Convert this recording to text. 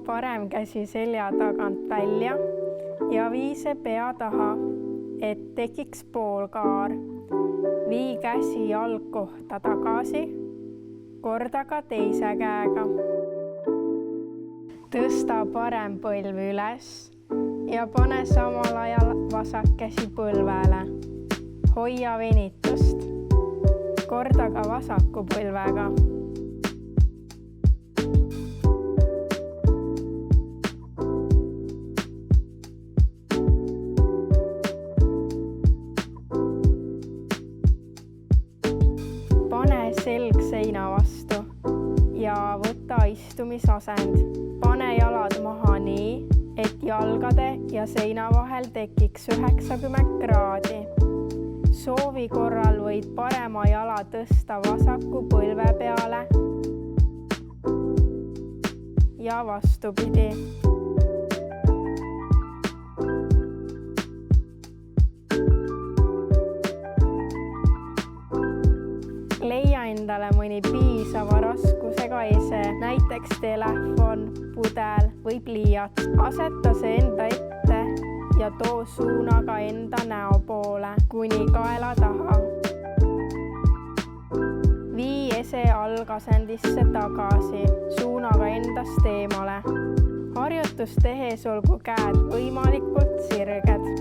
parem käsi selja tagant välja ja vii see pea taha, et tekiks poolkaar. Vii käsi jalgkohta tagasi, korda ka teise käega. Tõsta parem põlv üles ja pane samal ajal vasak käsi põlvele. Hoia venitust. Korda ka vasaku põlvega. Pane selg seina vastu ja võta istumisasend. Pane jalad maha nii, et jalgade ja seina vahel tekiks 90 kraadi. Soovi korral võid parema jala tõsta vasaku põlve peale ja vastupidi. Leia endale mõni piisava raskusega ese, näiteks telefon, pudel või pliiats. Aseta see enda ette ja too suunaga enda näo poole kuni kaela taha. Vii ese algasendisse tagasi, suunaga endast eemale. Harjutust tehes olgu käed võimalikult sirged.